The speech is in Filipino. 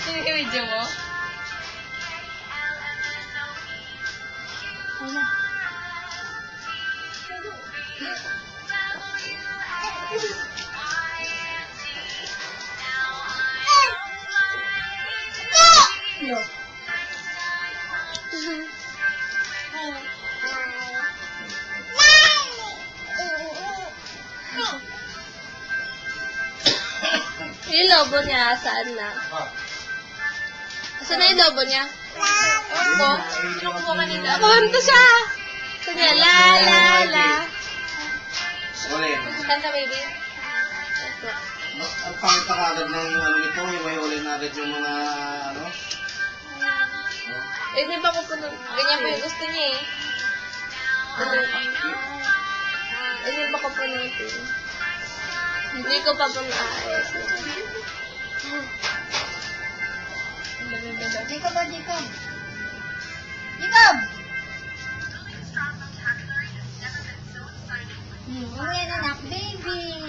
Video mo? Wala. No. Yung lobo niya, saan na? Saan na yung lobo niya? Opo. Yung po kanina. Kumanta siya! Saan niya? La, la, la. Ulit. Kanta, baby. Ang pangit na kagad ng ano nito, hiway-ulay na agad yung mga ano. Eh, di ba ko po ganyan pa yung gusto niya eh. Ganyan pa ko po natin. Hindi ko pa po naayos. Jacob ba, Jacob? Jacob! Mamaya na, anak, baby.